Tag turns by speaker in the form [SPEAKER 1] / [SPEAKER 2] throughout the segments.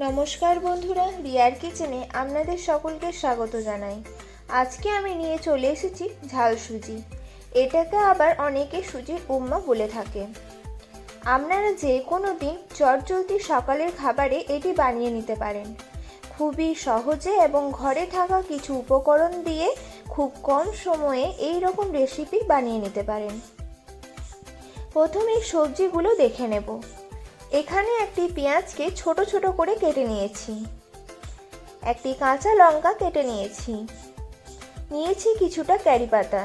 [SPEAKER 1] নমস্কার বন্ধুরা, রিয়ার কিচেনে আপনাদের সকলকে স্বাগত জানাই। আজকে আমি নিয়ে চলে এসেছি ঝাল সুজি। এটাকে আবার অনেকে সুজির উপমা বলে থাকে। আপনারা যে কোনো দিন চটজলদি সকালের খাবারে এটি বানিয়ে নিতে পারেন। খুবই সহজে এবং ঘরে থাকা কিছু উপকরণ দিয়ে খুব কম সময়ে এই রকম রেসিপি বানিয়ে নিতে পারেন। প্রথমে সবজিগুলো দেখে নেব। এখানে একটি পেঁয়াজকে ছোট ছোট করে কেটে নিয়েছি, একটি কাঁচা লঙ্কা কেটে নিয়েছি কিছুটা কারি পাতা,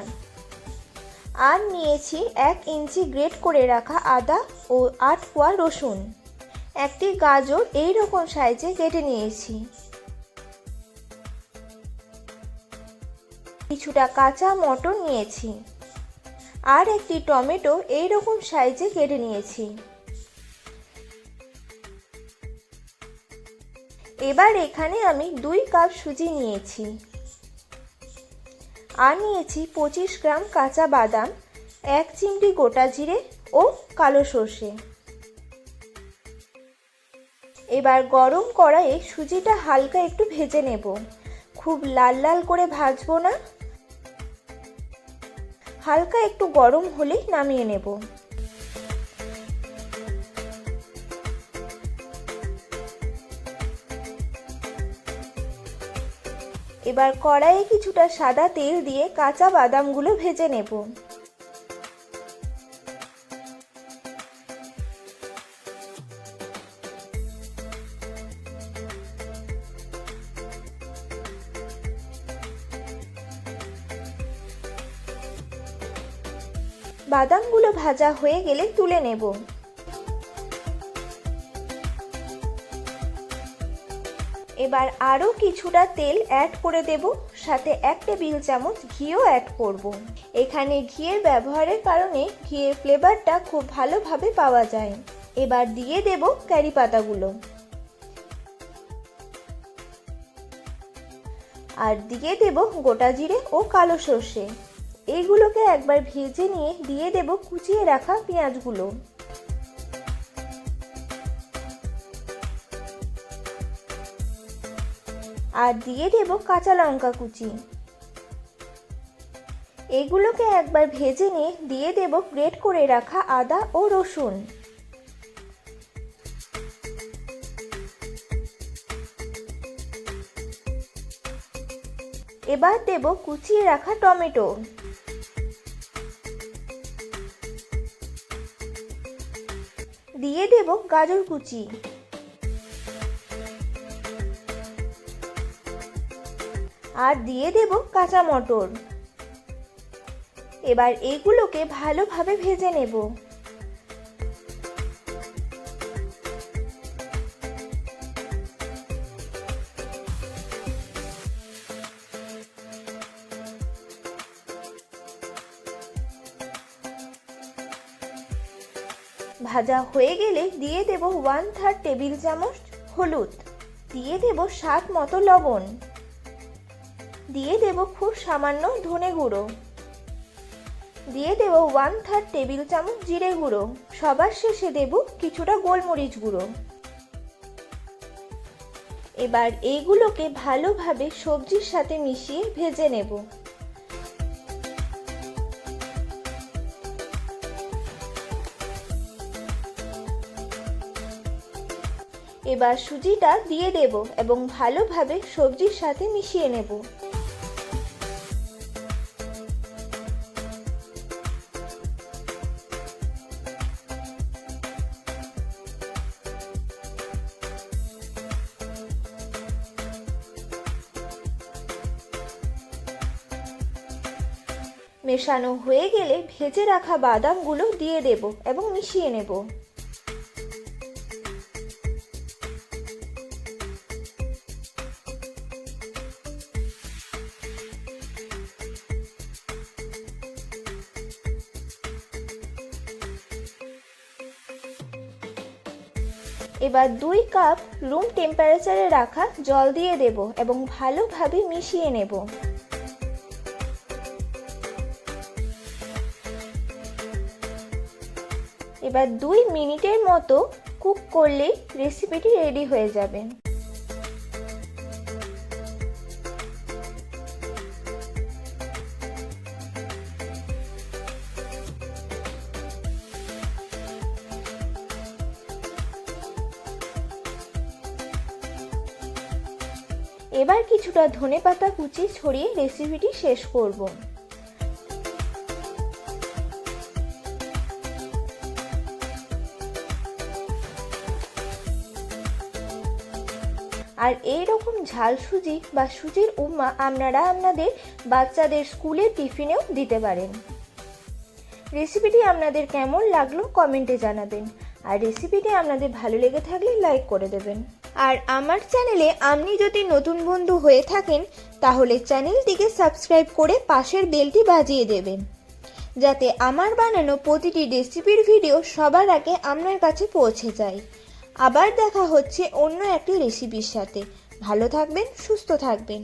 [SPEAKER 1] আর নিয়েছি 1 ইঞ্চি গ্রেট করে রাখা আদা ও 8 কোয়া রসুন। একটি গাজর এই রকম সাইজে কেটে নিয়েছি, কিছুটা কাঁচা মটর নিয়েছি, আর একটি টমেটো এই রকম সাইজে কেটে নিয়েছি। এবার এখানে আমি 2 কাপ সুজি নিয়েছি, আর নিয়েছি 25 গ্রাম কাঁচা বাদাম, 1 চিমটি গোটা জিরে ও কালো সর্ষে। এবার গরম কড়াইয়ে সুজিটা হালকা একটু ভেজে নেব, খুব লাল লাল করে ভাজবো না, হালকা একটু গরম হলেই নামিয়ে নেব। এবার কড়াইয়ে কিছুটা সাদা তেল দিয়ে কাঁচা বাদামগুলো ভেজে নেব। বাদামগুলো ভাজা হয়ে গেলে তুলে নেব। এবার আরও কিছুটা তেল অ্যাড করে দেব, সাথে 1 টেবিল চামচ ঘিও অ্যাড করব। এখানে ঘিয়ের ব্যবহারের কারণে ঘিয়ের ফ্লেভারটা খুব ভালোভাবে পাওয়া যায়। এবার দিয়ে দেব কারি পাতাগুলো, আর দিয়ে দেব গোটা জিরে ও কালো সর্ষে। এইগুলোকে একবার ভেজে নিয়ে দিয়ে দেব কুচিয়ে রাখা পেঁয়াজগুলো, আর দিয়ে দেব কাঁচা লঙ্কা কুচি। এগুলোকে একবার ভেজে নিয়ে দিয়ে দেব গ্রেট করে রাখা আদা ও রসুন। এবার দেব কুচিয়ে রাখা টমেটো, দিয়ে দেব গাজর কুচি, আর দিয়ে দেব কাঁচা মটর। এবার এগুলোকে ভালোভাবে ভেজে নেব। ভাজা হয়ে গেলে দিয়ে দেব 1/3 টেবিল চামচ হলুদ, দিয়ে দেব স্বাদ মতো লবণ, দিয়ে দেব খুব সামান্য ধনে গুঁড়ো, দিয়ে দেব 1/3 টেবিল চামচ জিরে গুঁড়ো, সবার শেষে দেব কিছুটা গোলমরিচ গুঁড়ো। এবার এইগুলোকে ভালোভাবে সবজির সাথে মিশিয়ে ভেজে নেব। এবার সুজিটা দিয়ে দেব এবং ভালোভাবে সবজির সাথে মিশিয়ে নেব। মেশানো হয়ে গেলে ভেজে রাখা বাদামগুলো দিয়ে দেব এবং মিশিয়ে নেব। এবার 2 কাপ রুম টেম্পারেচারে রাখা জল দিয়ে দেব এবং ভালোভাবে মিশিয়ে নেব। এবার 2 মিনিটের মতো কুক করলেই রেসিপিটি রেডি হয়ে যাবে। এবার কিছুটা ধনেপাতা কুচি ছড়িয়ে রেসিপিটি শেষ করব। আর এই রকম ঝাল সুজি বা সুজির উপমা আপনারা আপনাদের বাচ্চাদের স্কুলের টিফিনেও দিতে পারেন। রেসিপিটি আপনাদের কেমন লাগলো কমেন্টে জানাবেন, আর রেসিপিটি আপনাদের ভালো লেগে থাকলে লাইক করে দেবেন। আর আমার চ্যানেলে আপনি যদি নতুন বন্ধু হয়ে থাকেন তাহলে চ্যানেলটিকে সাবস্ক্রাইব করে পাশের বেলটি বাজিয়ে দেবেন, যাতে আমার বানানো প্রতিটি রেসিপির ভিডিও সবার আগে আপনার কাছে পৌঁছে যায়। আবার দেখা হচ্ছে অন্য একটি রেসিপির সাথে। ভালো থাকবেন, সুস্থ থাকবেন।